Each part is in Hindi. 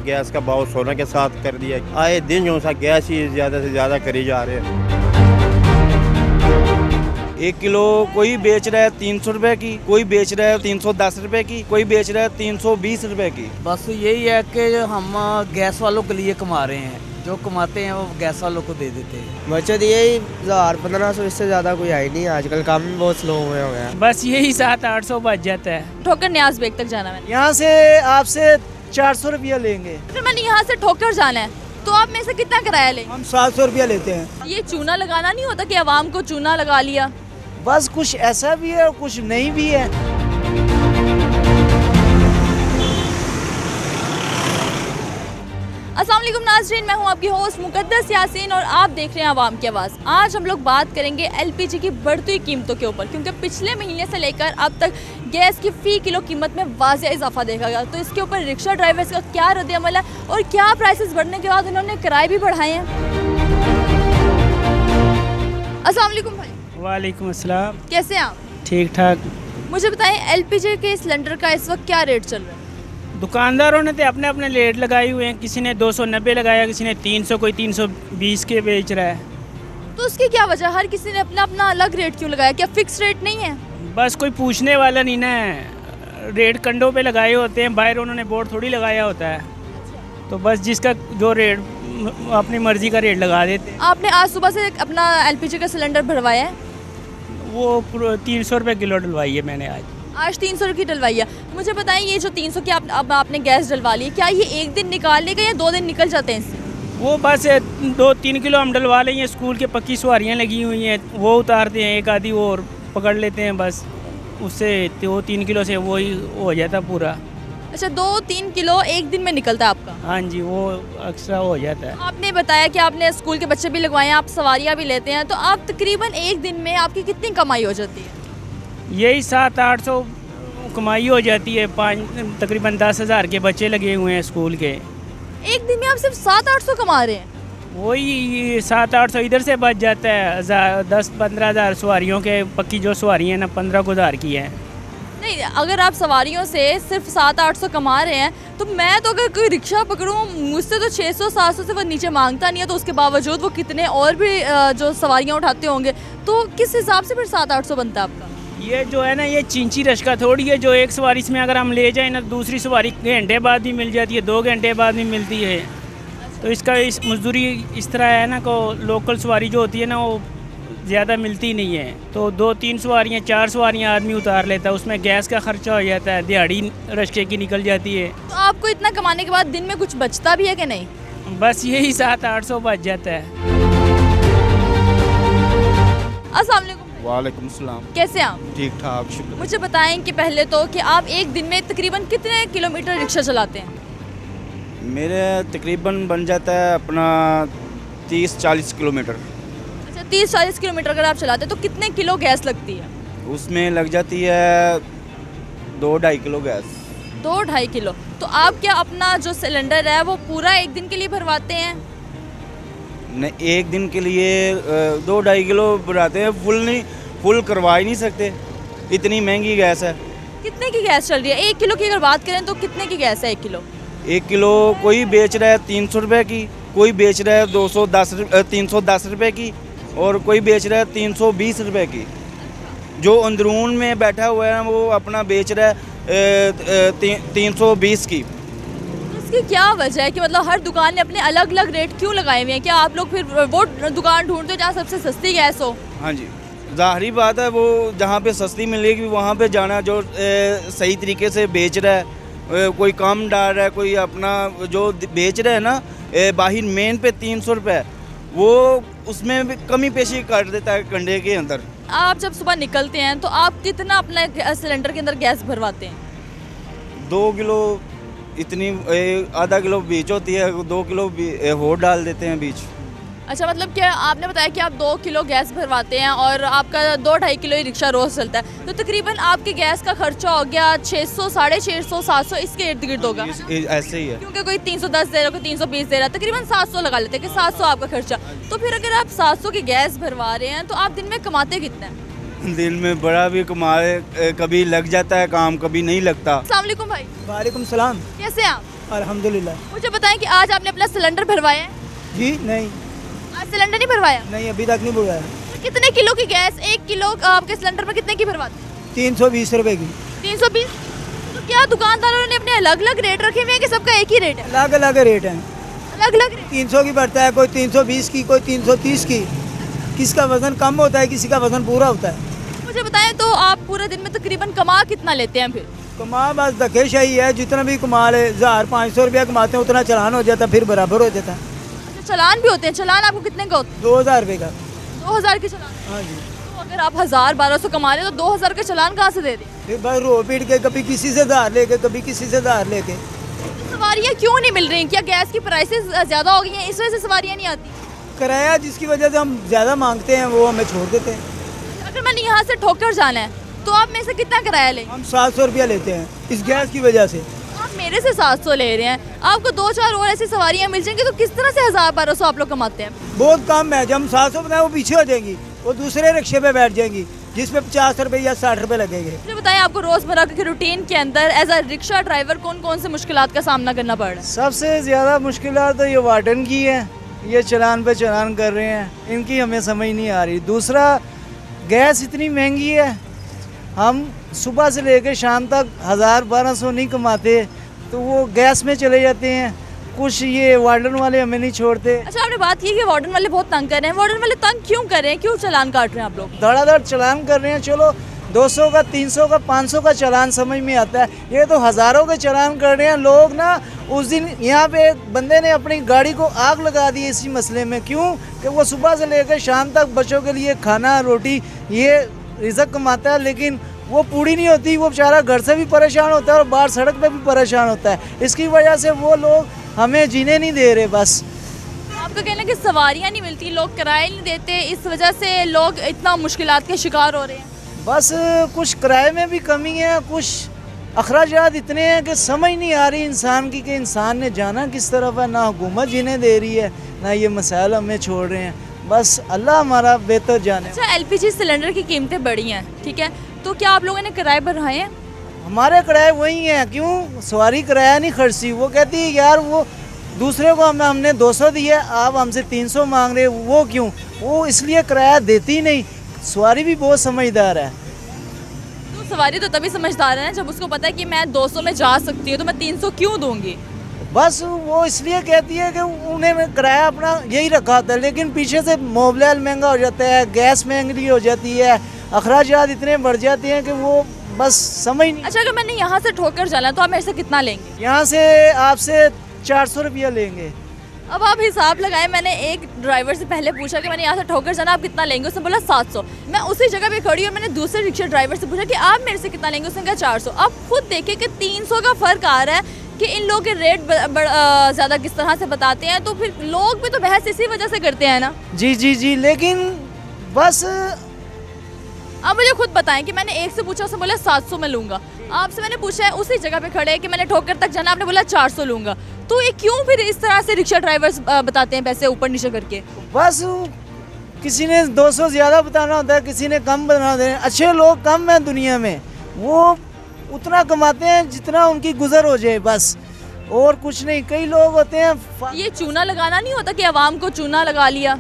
गैस का भाव सोना के साथ कर दिया। आए दिन जो सा गैस ही ज़्यादा से ज़्यादा करी जा रहे हैं। 1 किलो कोई बेच रहा है 300 रुपए की, कोई बेच रहा है 310 रुपए की, कोई बेच रहा है 320 रुपए की। बस यही है कि हम गैस वालों के लिए कमा रहे हैं, जो कमाते हैं वो गैस वालों को दे देते हैं। बचत यही 1000-1500, इससे ज़्यादा कोई है ही नहीं। आजकल काम भी बहुत स्लो हुए हो गया। बस यही 700-800 बच जाता है। ठोकर न्याज बेग तक जाना है। यहाँ से आपसे 400 रुपया लेंगे। अगर मैंने यहाँ से ठोकर जाना है तो आप मेरे से कितना किराया लेंगे? हम 700 रुपया लेते हैं। ये चूना लगाना नहीं होता कि आवाम को चूना लगा लिया? बस कुछ ऐसा भी है और कुछ नहीं भी है। अस्सलाम वालेकुम नाज़रीन, मैं हूं आपकी होस्ट मुकद्दस यासीन और आप देख रहे हैं आवाम की आवाज़। आज हम लोग बात करेंगे एलपीजी की बढ़ती हुई कीमतों के ऊपर, क्योंकि पिछले महीने से लेकर अब तक गैस की फ़ी किलो कीमत में वाज़ेह इजाफा देखा गया। तो इसके ऊपर रिक्शा ड्राइवर्स का क्या रद्द-ए-अमल है और क्या प्राइसेस बढ़ने के बाद उन्होंने किराए भी बढ़ाए हैं। अस्सलाम वालेकुम भाई। वालेकुम अस्सलाम। कैसे हैं आप? ठीक ठाक। मुझे बताएं एलपीजी के सिलेंडर का इस वक्त क्या रेट चल रहा है? दुकानदारों ने तो अपने अपने रेट लगाए हुए हैं, किसी ने 290 लगाया, किसी ने 300, कोई 320 के बेच रहा है। तो उसकी क्या वजह? हर किसी ने अपना अपना अलग रेट क्यों लगाया? क्या फिक्स रेट नहीं है? बस कोई पूछने वाला नहीं ना, रेट कंडों पे लगाए होते हैं, बाहर उन्होंने बोर्ड थोड़ी लगाया होता है। तो बस जिसका जो रेट अपनी मर्जी का रेट लगा देते हैं। आपने आज सुबह से अपना एलपीजी का सिलेंडर भरवाया है? वो 300 रुपये किलो डलवाई है मैंने आज 300 रुपये की डलवाई है। मुझे बताएं ये जो 300 की अब आपने गैस डलवा ली है, क्या ये एक दिन निकाल लेगा या 2 दिन निकल जाते हैं इससे? वो बस 2-3 किलो हम डलवा लेंगे। स्कूल के पक्की सवारियाँ लगी हुई हैं, वो उतारते हैं, एक आधी वो और पकड़ लेते हैं, बस उससे 2-3 किलो से वो ही हो जाता पूरा। अच्छा, 2-3 किलो एक दिन में निकलता है आपका? हाँ जी, वो अक्सर हो जाता है। आपने बताया कि आपने स्कूल के बच्चे भी लगवाए हैं, आप सवारियाँ भी लेते हैं, तो आप तकरीबन एक दिन में आपकी कितनी कमाई हो जाती है? यही 700-800 कमाई हो जाती है। तकरीबन 10,000 के बच्चे लगे हुए हैं स्कूल के। एक दिन में आप सिर्फ 700-800 कमा रहे हैं? वही 700-800 इधर से बच जाता है। 10-15 हज़ार सवारियों के, पक्की जो सवारी हैं ना 15,000 की हैं। नहीं, अगर आप सवारियों से सिर्फ 700-800 कमा रहे हैं तो मैं तो अगर कोई रिक्शा पकड़ूँ मुझसे तो 600-700 से वो नीचे मांगता नहीं है, तो उसके बावजूद वो कितने और भी जो सवारियाँ उठाते होंगे, तो किस हिसाब से फिर 700-800 बनता है आपका? ये जो है ना, ये चींची रश्का थोड़ी है जो एक सवारी में अगर हम ले जाएं ना, दूसरी सवारी घंटे बाद भी मिल जाती है, 2 घंटे बाद भी मिलती है। तो इसका इस मजदूरी इस तरह है ना, को लोकल सवारी जो होती है ना वो ज़्यादा मिलती नहीं है। तो 2-3 सवारियाँ 4 सवारियाँ आदमी उतार लेता है, उसमें गैस का खर्चा हो जाता है, दिहाड़ी रश्के की निकल जाती है। तो आपको इतना कमाने के बाद दिन में कुछ बचता भी है कि नहीं? बस यही 700-800 बच जाता है। अस्सलाम वालेकुम। वालेकुम सलाम। कैसे हैं आप? ठीक ठाक, शुक्र। मुझे बताएं कि पहले तो कि आप एक दिन में तकरीबन कितने किलोमीटर रिक्शा चलाते हैं? मेरे तकरीबन बन जाता है अपना 30-40 किलोमीटर। अच्छा, 30-40 किलोमीटर अगर आप चलाते हैं तो कितने किलो गैस लगती है? उसमें लग जाती है 2-2.5 किलो गैस। 2-2.5 किलो। तो आप क्या अपना जो सिलेंडर है वो पूरा एक दिन के लिए भरवाते हैं? नहीं, एक दिन के लिए 2-2.5 किलो भराते हैं। फुल करवा ही नहीं सकते, इतनी महंगी गैस है। कितने की गैस चल रही है? 1 किलो की अगर बात करें तो कितने की गैस है 1 किलो? 1 किलो कोई बेच रहा है 300 रुपये की, कोई बेच रहा है 310 रुपये की, और कोई बेच रहा है 320 रुपये की। जो अंदरून में बैठा हुआ है वो अपना बेच रहा है 320 की। इसकी क्या वजह है कि मतलब हर दुकान ने अपने अलग अलग रेट क्यों लगाए हुए हैं? क्या आप लोग फिर वो दुकान ढूंढते हो जहाँ सबसे सस्ती गैस हो? हाँ जी, ज़ाहरी बात है, वो जहाँ पे सस्ती मिलेगी वहाँ पे जाना। जो सही तरीके से बेच रहा है, कोई कम डाल रहा है, कोई अपना जो बेच रहा है ना बाहर मेन पे 300 रुपये, वो उसमें भी कमी पेशी कर देता है कंडे के अंदर। आप जब सुबह निकलते हैं तो आप कितना अपने सिलेंडर के अंदर गैस भरवाते हैं? 2 किलो, इतनी आधा किलो बीच होती है, 2 किलो और डाल देते हैं बीच। अच्छा, मतलब कि आपने बताया कि आप 2 किलो गैस भरवाते हैं और आपका 2-2.5 किलो ही रिक्शा रोज़ चलता है, तो तकरीबन आपके गैस का खर्चा हो गया 600, 650, 700 इसके इर्द गिर्द होगा। ऐसे ही है, क्योंकि कोई 310 दे रहा, कोई 320 दे रहा, तकरीबन 700 लगा लेते हैं कि 700 आपका खर्चा। तो फिर अगर आप 700 की गैस भरवा रहे हैं तो आप दिन में कमाते कितना है? दिन में बड़ा भी कमाए, कभी लग जाता है काम, कभी नहीं लगता। अस्सलाम वालेकुम भाई। वालेकुम सलाम। कैसे हैं आप? अल्हम्दुलिल्लाह। मुझे बताएं कि आज आपने अपना सिलेंडर भरवाया है? जी नहीं, आज सिलेंडर नहीं भरवाया? नहीं अभी तक नहीं बुलाया। तो कितने किलो की गैस, 1 किलो आपके सिलेंडर में कितने की भरवाते हैं? 320 रुपए की। 320। तो क्या दुकानदारों ने अपने अलग अलग रेट रखे हुए हैं कि सबका एक ही रेट है? अलग अलग रेट हैं। अलग अलग रेट। 300 की बढ़ता है, कोई 320 की, कोई 330 की। किसका वजन कम होता है, किसी का वजन पूरा होता है। मुझे बताएं तो आप पूरे दिन में तकरीबन कमा कितना लेते हैं फिर? कमा बस धकेशाही है, जितना भी कमा ले 1500 रुपया कमाते हैं उतना चालान हो जाता है, फिर बराबर हो जाता है। अच्छा, चालान भी होते हैं? चालान आपको कितने का होता 2000 रुपये का। है? 2000 के चालान। हाँ जी। तो अगर आप 1000-1200 कमा रहे हैं तो 2000 का चालान कहाँ से दे दें? फिर भाई रो पीट के कभी किसी से धार लेके, कभी किसी से धार लेके। तो सवारियाँ क्यों नहीं मिल रही? क्या गैस की प्राइसेस ज़्यादा हो गई हैं, इस वजह से सवारियाँ नहीं आती? किराया जिसकी वजह से हम ज़्यादा मांगते हैं वो हमें छोड़ देते हैं। अगर मैंने यहाँ से ठोकर जाना है तो आप मेरे से कितना किराया लेंगे? हम 700 रुपया लेते हैं इस गैस की वजह से। आप मेरे से 700 ले रहे हैं, आपको 2-4 और ऐसी सवारियाँ मिल जाएंगी तो किस तरह से 1000-1200 आप लोग कमाते हैं? बहुत कम है, जब हम 700 बताएं वो पीछे हो जाएंगी, वो दूसरे रिक्शे पे बैठ जाएंगी जिसमें 50 रुपये या 60 रुपये लगेंगे। मुझे बताएं आपको रोज़मर्रा के रूटीन के अंदर एज अ रिक्शा ड्राइवर कौन कौन से मुश्किलात का सामना करना पड़ रहा है? सबसे ज़्यादा मुश्किल तो ये वार्डन की है, ये चलान पे चलान कर रहे हैं, इनकी हमें समझ नहीं आ रही। दूसरा गैस इतनी महंगी है, हम सुबह से लेकर शाम तक 1000-1200 नहीं कमाते तो वो गैस में चले जाते हैं। कुछ ये वार्डन वाले हमें नहीं छोड़ते। अच्छा, आपने बात की कि वार्डन वाले बहुत तंग कर रहे हैं। वार्डन वाले तंग क्यों कर रहे हैं, क्यों चालान काट रहे हैं आप लोग? धड़ाधड़ चलान कर रहे हैं। चलो 200 का, 300 का, 500 का चालान समझ में आता है, ये तो हज़ारों के चालान कर रहे हैं लोग ना। उस दिन यहाँ पे एक बंदे ने अपनी गाड़ी को आग लगा दी इसी मसले में। क्यों कि वो सुबह से लेकर शाम तक बच्चों के लिए खाना रोटी ये रिज़्क कमाता है, लेकिन वो पूरी नहीं होती। वो बेचारा घर से भी परेशान होता है और बाहर सड़क पे भी परेशान होता है। इसकी वजह से वो लोग हमें जीने नहीं दे रहे। बस आपका कहना है कि सवारियाँ नहीं मिलती, लोग किराए नहीं देते, इस वजह से लोग इतना मुश्किलात के शिकार हो रहे हैं। बस कुछ किराए में भी कमी है, कुछ अखराजात इतने हैं कि समझ नहीं आ रही इंसान की कि इंसान ने जाना किस तरफ है। ना हुकूमत जीने दे रही है, ना ये मसाइल हमें छोड़ रहे हैं। बस अल्लाह हमारा बेहतर जाने। अच्छा, एलपीजी सिलेंडर की कीमतें बढ़ी हैं, ठीक है, तो क्या आप लोगों ने किराए बढ़ाए हैं? हमारे किराए वही हैं। क्यों सवारी किराया नहीं खर्ची। वो कहती है यार वो दूसरे को हमने 200 दिया, आप हमसे 300 मांग रहे, वो क्यों? वो इसलिए किराया देती नहीं। सवारी भी बहुत समझदार है। तो सवारी तो तभी समझदार है ना जब उसको पता है कि मैं 200 में जा सकती हूँ तो मैं 300 क्यों दूंगी? बस वो इसलिए कहती है कि उन्हें किराया अपना यही रखा होता है, लेकिन पीछे से मोबाइल महंगा हो जाता है, गैस महंगी हो जाती है, अखराजात इतने बढ़ जाते हैं कि वो बस समझ नहीं। अच्छा, अगर मैंने यहाँ से ठोकर जाना है तो आप मेरे से कितना लेंगे? यहाँ से आपसे 400 रुपया लेंगे। अब आप हिसाब लगाएं। मैंने एक ड्राइवर से पहले पूछा कि मैंने यहाँ से ठोकर जाना, आप कितना लेंगे? उसने बोला 700। मैं उसी जगह पे खड़ी और मैंने दूसरे रिक्शा ड्राइवर से पूछा कि आप मेरे से कितना लेंगे? उसने कहा 400। अब खुद देखिए कि 300 का फ़र्क आ रहा है कि इन लोगों के रेट ज़्यादा किस तरह से बताते हैं। तो फिर लोग भी तो बहस इसी वजह से करते हैं ना। जी जी जी, लेकिन बस आप मुझे खुद बताएं कि मैंने एक से पूछा, उसने बोला 700 में लूँगा। आपसे मैंने पूछा है उसी जगह पे खड़े कि मैंने ठोकर तक जाना, आपने बोला 400 लूँगा। तो ये क्यों फिर इस तरह से रिक्शा ड्राइवर्स बताते हैं पैसे ऊपर नीचे करके? बस किसी ने 200 ज़्यादा बताना होता है, किसी ने कम बताना होता है। अच्छे लोग कम हैं दुनिया में, वो उतना कमाते हैं जितना उनकी गुजर हो जाए, बस और कुछ नहीं। कई लोग होते हैं ये चूना लगाना नहीं होता कि आवाम को चूना लगा लिया?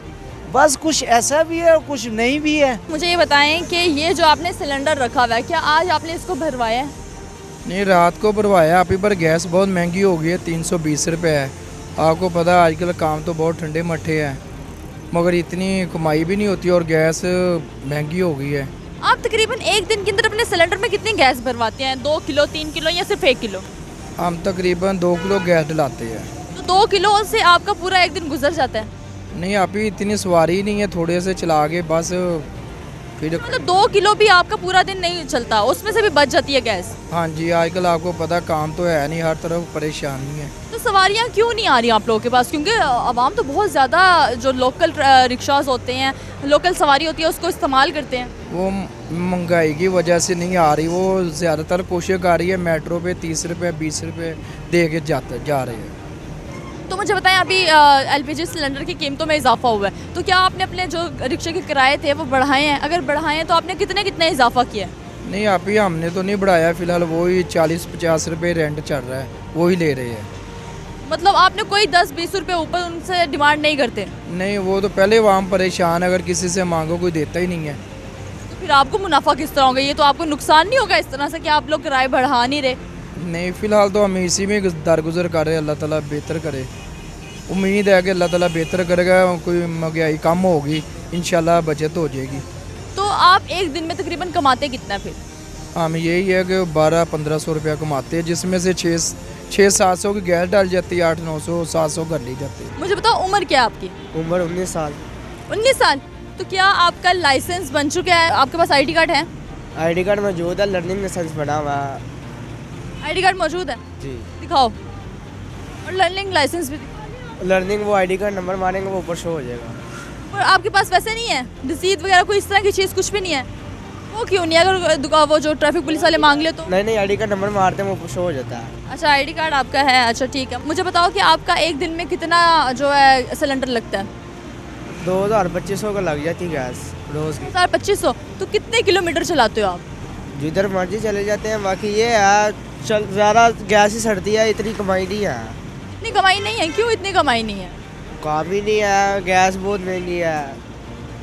बस कुछ ऐसा भी है और कुछ नहीं भी है। मुझे ये बताएं कि ये जो आपने सिलेंडर रखा हुआ है, क्या आज आपने इसको भरवाया है? नहीं, रात को भरवाया। अभी पर गैस बहुत महंगी हो गई है, 320 रुपये है। आपको पता है आजकल काम तो बहुत ठंडे मट्ठे हैं, मगर इतनी कमाई भी नहीं होती और गैस महंगी हो गई है। आप तकरीबन एक दिन के अंदर अपने सिलेंडर में कितनी गैस भरवाते हैं? 2 किलो, 3 किलो या सिर्फ 1 किलो? हम तकरीबन 2 किलो गैस डलाते हैं। तो 2 किलो से आपका पूरा एक दिन गुजर जाता है? नहीं, अभी इतनी सवारी नहीं है, थोड़े से चला के बस फिर। मतलब 2 किलो भी आपका पूरा दिन नहीं चलता, उसमें से भी बच जाती है गैस? हाँ जी, आजकल आपको पता काम तो है नहीं, हर तरफ परेशानी है। तो सवारियाँ क्यों नहीं आ रही आप लोगों के पास? क्योंकि आवाम तो बहुत ज़्यादा जो लोकल रिक्शास होते हैं, लोकल सवारी होती है, उसको इस्तेमाल करते हैं। वो महंगाई की वजह से नहीं आ रही, वो ज़्यादातर कोशिश कर रही है मेट्रो पे 30 रुपये 20 रुपये दे के जा रहे हैं। तो मुझे बताएं, अभी एलपीजी सिलेंडर की कीमतों में इजाफा हुआ है, तो क्या आपने अपने जो रिक्शे के किराए थे वो बढ़ाए हैं? अगर बढ़ाए हैं तो आपने कितने कितने इजाफा किया है? नहीं, अभी हमने तो नहीं बढ़ाया, फ़िलहाल वही 40-50 रुपये रेंट चल रहा है, वही ले रहे हैं। मतलब आपने कोई 10-20 रुपए ऊपर उनसे डिमांड नहीं करते, नहीं, वो तो पहले वहाँ परेशान है, अगर किसी से मांगो कोई देता ही नहीं है। तो फिर आपको मुनाफा किस तरह होगा? ये तो आपको नुकसान नहीं होगा इस तरह से कि आप लोग किराए बढ़ा नहीं रहे? नहीं, फ़िलहाल तो हम इसी में दरगुजर कर रहे हैं, अल्लाह ताला बेहतर करे। उम्मीद है कि अल्लाह ताला बेहतर करेगा, कोई महंगाई कम होगी, इंशाल्लाह बचत हो जाएगी। तो आप एक दिन में तकरीबन कमाते कितना फिर? हम यही है कि 1200-1500 रुपया कमाते हैं, जिसमें से 600-700 की गैस डाल जाती है, 800-900-700 कर ली जाती है। मुझे बताओ उम्र क्या है आपकी? उम्र 19 साल। 19 साल। तो क्या आपका लाइसेंस बन चुका है? आपके पास आईडी कार्ड है? आईडी कार्ड मौजूद है, लर्निंग लाइसेंस बना हुआ है। आईडी कार्ड मौजूद है? जी। दिखाओ। और लर्निंग लाइसेंस भी दिखाओ। लर्निंग वो आईडी कार्ड नंबर मारेंगे वो ऊपर शो हो जाएगा। और आपके पास वैसे नहीं है रसीद वगैरह, कोई इस तरह की चीज़ कुछ भी नहीं है? वो क्यों नहीं? अगर वो जो ट्रैफिक पुलिस वाले मांग ले तो? नहीं, आईडी कार्ड नंबर मारते हैं वो ऊपर शो हो जाता है। अच्छा, आईडी कार्ड आपका है, अच्छा ठीक है। मुझे बताओ कि आपका एक दिन में कितना जो है सिलेंडर लगता है? 2200 का लग जाती है गैस रोज़ की। 2500। तो कितने किलोमीटर चलाते हो आप? जिधर मर्जी चले जाते हैं। बाकी ये है ज़्यादा गैस ही सड़ती है, इतनी कमाई नहीं है। इतनी कमाई नहीं है? क्यों इतनी कमाई नहीं है? काम ही नहीं है, गैस बहुत महंगी है।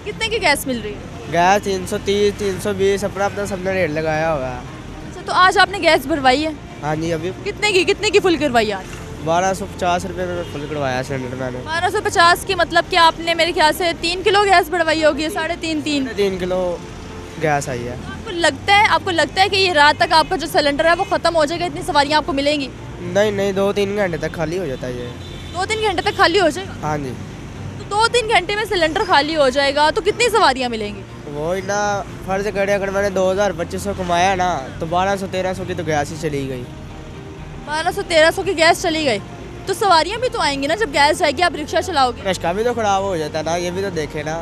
कितने की गैस मिल रही है? गैस 330, 320 अपना अपना सबने रेट लगाया हुआ है। अच्छा, तो आज आपने गैस भरवाई है? हाँ जी, अभी कितने की फुल करवाई आज? 1250 रुपये में फुल करवाया सिलेंडर मैंने। 1250 की मतलब कि आपने मेरे ख्याल से 3 किलो गैस भरवाई होगी, 3.5 3 किलो गैस आई है। आपको लगता है कि ये रात तक आपका जो सिलेंडर है वो ख़त्म हो जाएगा, इतनी सवारियाँ आपको मिलेंगी? नहीं, 2-3 घंटे तक खाली हो जाता है ये। 2-3 घंटे तक खाली हो जाएगा? हाँ जी। तो 2-3 घंटे में सिलेंडर खाली हो जाएगा तो कितनी सवारियाँ मिलेंगी? वो ना फर्ज करे अगर मैंने 2200-2500 कमाया ना तो 1200-1300 की तो गैस ही चली गई। 1200-1300 की गैस चली गई तो सवारियाँ भी तो आएंगी ना? जब गैस जाएगी आप रिक्शा चलाओगे, रिक्शा भी तो खराब हो जाता है ना, ये भी तो देखे ना।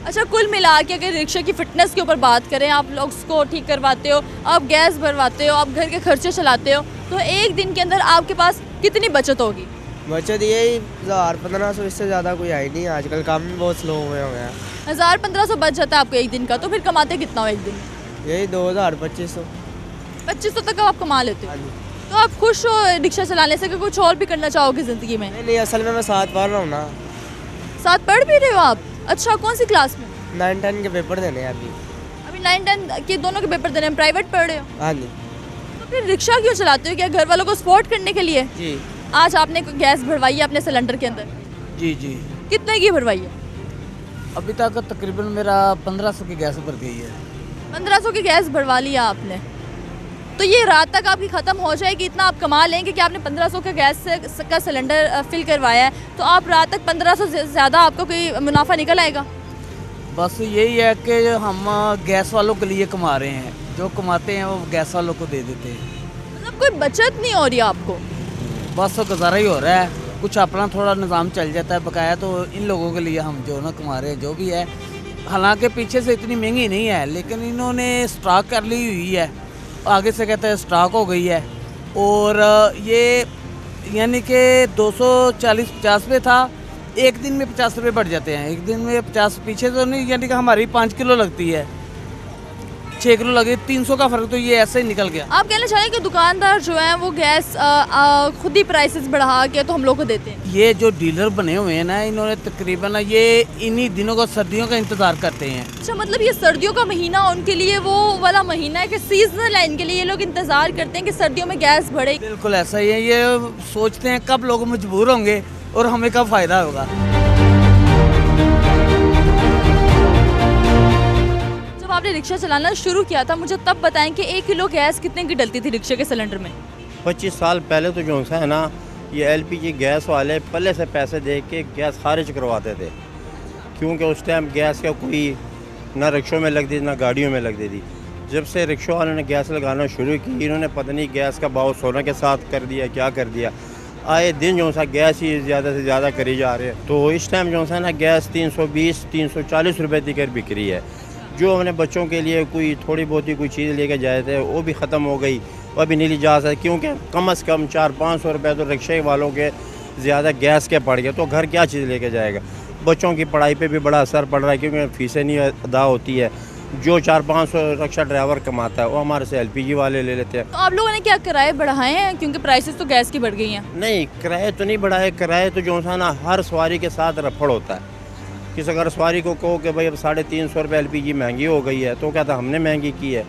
अच्छा, कुल मिला के अगर रिक्शे की फिटनेस के ऊपर बात करें, आप लोग उसको ठीक करवाते हो, आप गैस भरवाते हो, आप घर के खर्चे चलाते हो, तो एक दिन के अंदर आपके पास कितनी बचत होगी? बचत यही 1000-1500, इससे ज़्यादा कोई आई नहीं। आजकल काम भी बहुत स्लो हुए हैं। 1000-1500 बच जाता है आपको एक दिन का, तो फिर कमाते कितना हो एक दिन? यही 2000-2500। 2500 तक आप कमा लेते हो? हाँ जी। तो आप खुश हो रिक्शा चलाने से कि कुछ और भी करना चाहोगे ज़िंदगी में? नहीं, असल में मैं 7 पढ़ रहा हूँ ना। 7 पढ़ भी रहे हो आप? अच्छा, कौन सी क्लास में? 9-10 के पेपर देने हैं अभी। अभी 9-10 के दोनों के पेपर देने हैं, प्राइवेट पढ़ रहे हो? हाँ जी। तो फिर रिक्शा क्यों चलाते हो? क्या घर वालों को सपोर्ट करने के लिए? जी। आज आपने गैस भरवाई है अपने सिलेंडर के अंदर, जी जी। कितने की भरवाई है? अभी तक तकरीबन मेरा 1500 की गैस भर गई है। 1500 की गैस भरवा लिया आपने, तो ये रात तक आपकी ख़त्म हो जाएगी? इतना आप कमा लेंगे कि आपने 1500 का गैस का सिलेंडर फिल करवाया है, तो आप रात तक 1500 से ज़्यादा आपको कोई मुनाफा निकल आएगा? बस यही है कि हम गैस वालों के लिए कमा रहे हैं, जो कमाते हैं वो गैस वालों को दे देते हैं। मतलब कोई बचत नहीं हो रही आपको? बस गुजारा ही हो रहा है, कुछ अपना थोड़ा निज़ाम चल जाता है। बकाया तो इन लोगों के लिए हम जो ना कमा रहे हैं जो भी है, हालांकि पीछे से इतनी महंगी नहीं है, लेकिन इन्होंने स्टॉक कर ली हुई है, आगे से कहते हैं स्टॉक हो गई है। और ये यानी कि 240-50 पे था, एक दिन में 50 रुपये बढ़ जाते हैं। एक दिन में 50 पीछे तो नहीं, यानी कि हमारी 5 किलो लगती है, 6 किलो लगे, 300 का फ़र्क तो ये ऐसे ही निकल गया। आप कहना चाहें कि दुकानदार जो हैं वो गैस खुद ही प्राइसेस बढ़ा के तो हम लोग को देते हैं? ये जो डीलर बने हुए हैं ना, इन्होंने तकरीबन ये इन्हीं दिनों को सर्दियों का इंतज़ार करते हैं। अच्छा, मतलब ये सर्दियों का महीना उनके लिए वो वाला महीना है कि सीजनल है इनके लिए, ये लोग इंतज़ार करते हैं कि सर्दियों में गैस बढ़े। बिल्कुल ऐसा ही है, ये सोचते हैं कब लोग मजबूर होंगे और हमें कब फ़ायदा होगा। जब आपने रिक्शा चलाना शुरू किया था, मुझे तब बताएं कि 1 किलो गैस कितने की डलती थी रिक्शे के सिलेंडर में? 25 साल पहले तो जो है ना, ये एलपीजी गैस वाले पहले से पैसे दे के गैस खारिज करवाते थे, क्योंकि उस टाइम गैस का कोई ना रिक्शों में लगती थी ना गाड़ियों में लगती थी। जब से रिक्शा वालों ने गैस लगाना शुरू की, इन्होंने पता नहीं गैस का भाव सोना के साथ कर दिया, क्या कर दिया। आए दिन जो सा गैस ही ज़्यादा से ज़्यादा करी जा रहे हैं। तो इस टाइम जो है ना गैस 320-340 रुपये तक बिक रही है। जो हमने बच्चों के लिए कोई थोड़ी बहुत ही कोई चीज़ लेके जाए थे वो भी ख़त्म हो गई, वो भी नहीं ली जा सकती, क्योंकि कम से कम 400-500 रुपये तो रिक्शे वालों के ज़्यादा गैस के पड़ गए। तो घर क्या चीज़ लेके जाएगा? बच्चों की पढ़ाई पे भी बड़ा असर पड़ रहा है, क्योंकि फ़ीसें नहीं अदा होती है। जो 400-500 रिक्शा ड्राइवर कमाता है वो हमारे से LPG वाले ले लेते हैं। तो आप लोगों ने क्या किराए बढ़ाए हैं, क्योंकि प्राइसेस तो गैस की बढ़ गई हैं? नहीं, किराए तो नहीं बढ़ाए, किराए तो जो है ना हर सवारी के साथ रफड़ होता है। किसी अगर सवारी को कहो कि भाई अब 350 रुपये LPG महंगी हो गई है तो कहता हमने महंगी की है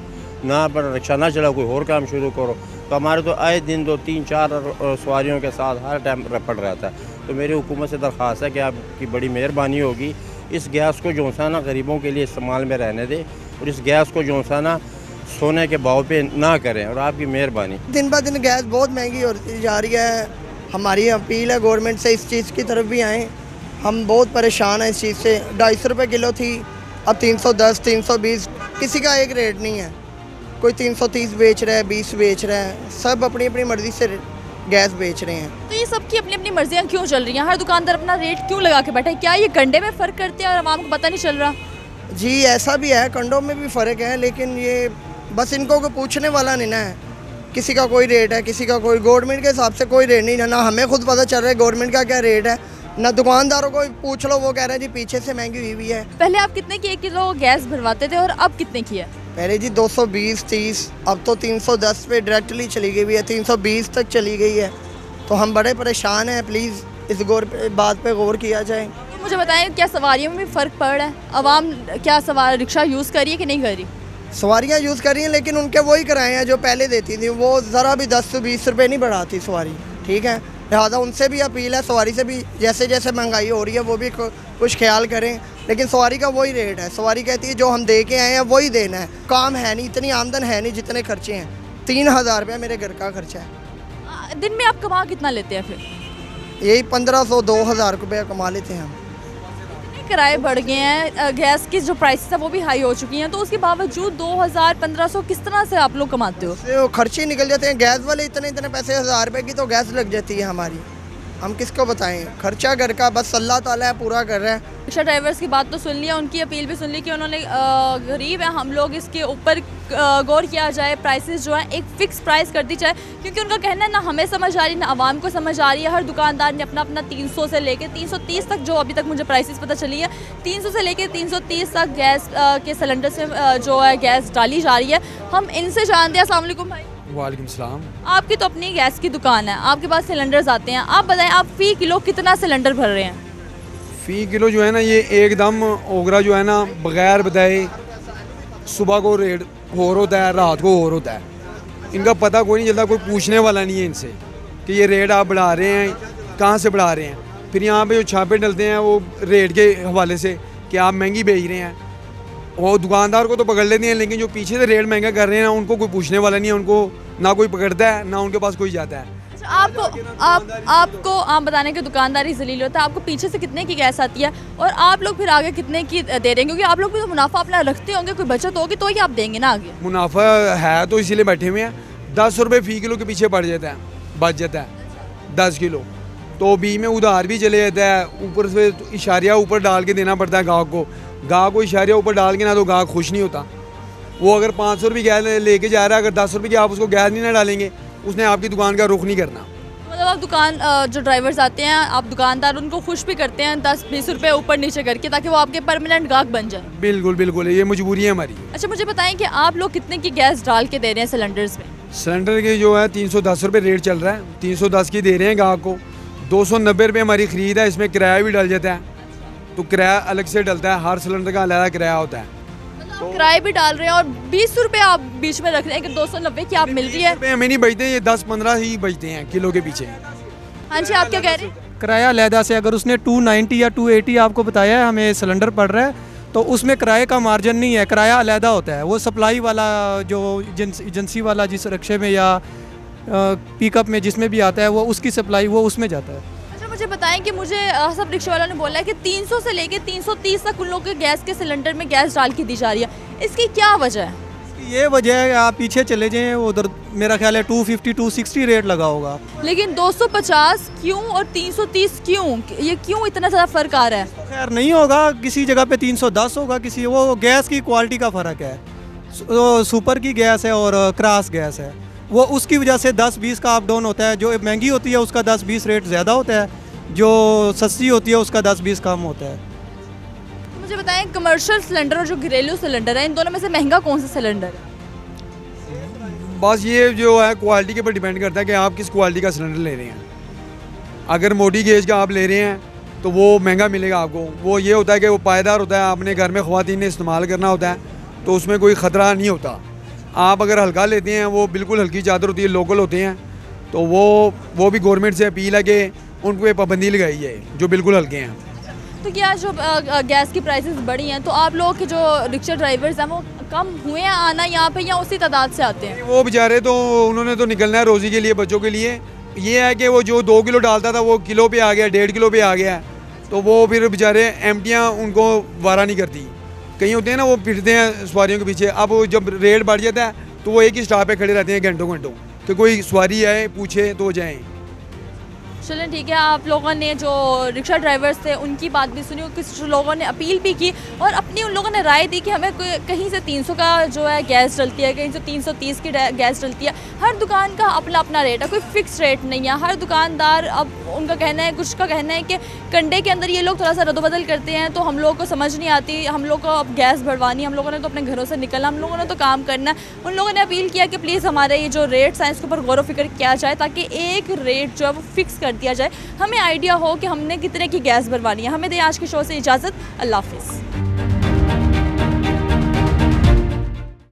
ना, पर रिक्शा ना चला, कोई और काम शुरू करो। तो हमारे तो आए दिन 2-3-4 सवारियों के साथ हर टाइम रफड़ रहता है। तो मेरी हुकूमत से दरख्वास्त है कि आपकी बड़ी मेहरबानी होगी, इस गैस को जो सा ना गरीबों के लिए इस्तेमाल में रहने दे और इस गैस को जो सा ना सोने के भाव पे ना करें, और आपकी मेहरबानी। दिन ब दिन गैस बहुत महंगी होती जा रही है। हमारी अपील है गवर्नमेंट से इस चीज़ की तरफ भी आएँ। हम बहुत परेशान हैं इस चीज़ से। 250 रुपये किलो थी, अब 310, 320, किसी का एक रेट नहीं है। कोई 330 बेच रहा है, 20 बेच रहा है, सब अपनी अपनी मर्ज़ी से गैस बेच रहे हैं। तो ये सबकी अपनी अपनी मर्जियाँ क्यों चल रही हैं? हर दुकानदार अपना रेट क्यों लगा के बैठा है? क्या ये कंडे में फ़र्क करते हैं और आवाम को पता नहीं चल रहा? जी ऐसा भी है, कंडों में भी फ़र्क है, लेकिन ये बस इनको को पूछने वाला नहीं ना है। किसी का कोई रेट है, किसी का कोई, गवर्नमेंट के हिसाब से कोई रेट नहीं है। ना हमें खुद पता चल रहा है गवर्नमेंट का क्या रेट है, ना दुकानदारों को पूछ लो, वो कह रहे हैं जी पीछे से महंगी हुई हुई है। पहले आप कितने की 1 किलो गैस भरवाते थे और अब कितने की है? पहले जी 220-30, अब तो 310 पे डायरेक्टली चली गई हुई है, 320 तक चली गई है। तो हम बड़े परेशान हैं, प्लीज़ इस बात पे गौर किया जाए। तो मुझे बताएं, क्या सवारियों में भी फ़र्क पड़ रहा है? आवाम क्या सवार रिक्शा यूज़ कर रही है कि नहीं कर रही? सवारियाँ यूज़ कर रही हैं, लेकिन उनके वही किराए हैं जो पहले देती थी, वो ज़रा भी 10 से 20 रुपये नहीं बढ़ाती सवारी, ठीक है। लिहाजा उनसे भी अपील है, सवारी से भी जैसे जैसे महंगाई हो रही है वो भी कुछ ख्याल करें, लेकिन सवारी का वही रेट है। सवारी कहती है जो हम दे के आए हैं वही देना है, काम है नहीं, इतनी आमदन है नहीं जितने खर्चे हैं। 3000 रुपया मेरे घर का खर्चा है। दिन में आप कमा कितना लेते हैं फिर? यही 1500-2000 रुपया कमा लेते हैं हम। इतने किराए बढ़ गए हैं, गैस की जो प्राइसेस है वो भी हाई हो चुकी हैं, तो उसके बावजूद 2000-1500 किस तरह से आप लोग कमाते हो? तो खर्चे निकल जाते हैं, गैस वाले इतने इतने पैसे, 1000 रुपये की तो गैस लग जाती है हमारी। हम किसको बताएं, खर्चा घर का बस अल्लाह ताला है पूरा कर रहा है। रिक्शा ड्राइवर्स की बात तो सुन लिया, उनकी अपील भी सुन ली कि उन्होंने गरीब है हम लोग, इसके ऊपर गौर किया जाए, प्राइसेस जो है एक फ़िक्स प्राइस कर दी जाए, क्योंकि उनका कहना है ना हमें समझ आ रही ना आवाम को समझ आ रही है। हर दुकानदार ने अपना अपना 300 से लेके 330 तक, जो अभी तक मुझे प्राइसेस पता चली है, 300 से लेके 330 तक गैस के सिलेंडर से जो है गैस डाली जा रही है। हम इनसे जानते हैं। अस्सलाम वालेकुम भाई। वालेकुम सलाम। आपकी तो अपनी गैस की दुकान है, आपके पास सिलेंडर्स आते हैं, आप बताएं आप फ़ी किलो कितना सिलेंडर भर रहे हैं? फ़ी किलो जो है ना, ये एकदम ओगरा जो है ना, बगैर बताए सुबह को रेट और होता है, रात को और होता है। इनका पता कोई नहीं चलता, कोई पूछने वाला नहीं है इनसे कि ये रेट आप बढ़ा रहे हैं, कहाँ से बढ़ा रहे हैं। फिर यहाँ पे जो छापे डलते हैं वो रेट के हवाले से कि आप महंगी बेच रहे हैं, वो दुकानदार को तो पकड़ लेते हैं, लेकिन जो पीछे से रेट महंगा कर रहे हैं ना, उनको कोई पूछने वाला नहीं है, उनको ना कोई पकड़ता है ना उनके पास कोई जाता है। आपको आप बताने के दुकानदारी जलील होता है। आपको पीछे से कितने की गैस आती है और आप लोग फिर आगे कितने की दे रहे हैं? क्योंकि आप लोग भी तो मुनाफा अपना रखते होंगे, कोई बचत होगी तो ही आप देंगे ना आगे। मुनाफा है तो इसीलिए बैठे हुए हैं। 10 रुपये फ़ी किलो के पीछे पड़ जाता है, बच जाता है 10 किलो, तो बीच में उधार भी चले जाता है, ऊपर से इशारिया ऊपर डाल के देना पड़ता है गाहक को इशारिया ऊपर डाल के ना, तो गाहक खुश नहीं होता। वो अगर 500 रुपये गैस लेके जा रहा है, अगर 10 रुपये की आप उसको गैस नहीं ना डालेंगे, उसने आपकी दुकान का रुख नहीं करना। मतलब आप दुकान जो ड्राइवर्स आते हैं, आप दुकानदार उनको खुश भी करते हैं 10-20 रुपये ऊपर नीचे करके, ताकि वो आपके परमानेंट गाहक बन जाए? बिल्कुल बिल्कुल, ये मजबूरी है हमारी। अच्छा मुझे बताएं कि आप लोग कितने की गैस डाल के दे रहे हैं सिलेंडर्स में? सिलेंडर के जो है 310 रुपये रेट चल रहा है, 310 की दे रहे हैं गाहक को। 290 रुपये हमारी ख़रीद है, इसमें किराया भी डल जाता है, तो किराया अलग से डलता है, हर सिलेंडर का अलग किराया होता है। तो किराए भी डाल रहे हैं और 20 रुपये आप बीच में रख रहे हैं कि 290 की आप मिल रही है? हमें नहीं बचते, ये 10-15 ही बचते हैं किलो के पीछे। हाँ जी, आप क्या कह रहे हैं? किराया अलहदा से, अगर उसने 290 या 280 आपको बताया है हमें सिलेंडर पड़ रहा है, तो उसमें किराए का मार्जिन नहीं है, किराया अलहदा होता है। वो सप्लाई वाला जो एजेंसी वाला जिस रिक्शे में या पिकअप में जिसमें भी आता है, वो उसकी सप्लाई वो उसमें जाता है। अच्छा मुझे बताएं कि मुझे सब रिक्शा वालों ने बोला है कि 300 से लेके 330 तक उन लोगों के गैस के सिलेंडर में गैस डाल के दी जा रही है, इसकी क्या वजह है? ये वजह है, आप पीछे चले जाएं उधर, मेरा ख्याल है 250-260 रेट लगा होगा। लेकिन 250 क्यों और 330 क्यों? ये क्यों इतना ज़्यादा फ़र्क आ रहा है? खैर नहीं होगा, किसी जगह पे 310 होगा, किसी वो गैस की क्वालिटी का फ़र्क है। सुपर की गैस है और क्रॉस गैस है, वो उसकी वजह से 10-20 का अप डाउन होता है। जो महंगी होती है उसका 10-20 रेट ज़्यादा होता है, जो सस्ती होती है उसका 10-20 कम होता है। मुझे बताएं, कमर्शियल सिलेंडर और जो घरेलू सिलेंडर है, इन दोनों में से महंगा कौन सा सिलेंडर है? बस ये जो है क्वालिटी के ऊपर डिपेंड करता है कि आप किस क्वालिटी का सिलेंडर ले रहे हैं। अगर मोटी गेज का आप ले रहे हैं तो वो महंगा मिलेगा आपको। वो ये होता है कि वो पायदार होता है, आपने घर में ख़वातीन ने इस्तेमाल करना होता है, तो उसमें कोई ख़तरा नहीं होता। आप अगर हल्का लेते हैं, वो बिल्कुल हल्की चादर होती है, लोकल होते हैं, तो वो भी गवर्नमेंट से अपील है कि उन पर पाबंदी लगाई जाए जो बिल्कुल हल्के हैं। तो क्या जो गैस की प्राइसेस बढ़ी हैं, तो आप लोगों के जो रिक्शा ड्राइवर्स हैं वो कम हुए हैं आना यहाँ पे, या उसी तादाद से आते हैं? वो बेचारे तो उन्होंने तो निकलना है रोज़ी के लिए, बच्चों के लिए। ये है कि वो जो 2 किलो डालता था वो किलो पे आ गया, 1.5 किलो पे आ गया, तो वो फिर बेचारे एमटियाँ उनको वारा नहीं करती। कहीं होते हैं ना वो फिरते हैं सवारियों के पीछे। अब जब रेट बढ़ जाता है तो वो एक ही स्टॉप पे खड़े रहते हैं घंटों घंटों कि कोई सवारी आए पूछे तो जाएँ। चलें ठीक है, आप लोगों ने जो रिक्शा ड्राइवर्स थे उनकी बात भी सुनी, कुछ लोगों ने अपील भी की और अपनी उन लोगों ने राय दी कि हमें कहीं से 300 का जो है गैस डलती है, कहीं से 330 की गैस डलती है। हर दुकान का अपना अपना रेट है, कोई फिक्स रेट नहीं है। हर दुकानदार, अब उनका कहना है, कुछ का कहना है कि कंडे के अंदर ये लोग थोड़ा सा रद्दबदल करते हैं, तो हम लोग को समझ नहीं आती, हम लोग को अब गैस भरवानी, हम लोगों ने तो अपने घरों से निकलना, हम लोगों ने तो काम करना है। उन लोगों ने अपील किया कि प्लीज़ हमारे ये जो रेट्स हैं इसके ऊपर गौर व फिक्र किया जाए, ताकि एक रेट जो है वो फिक्स कर दिया जाए, हमें आइडिया हो कि हमने कितने की गैस भरवानी है। हमें दे आज के शो से इजाज़त, अल्लाह हाफिज़।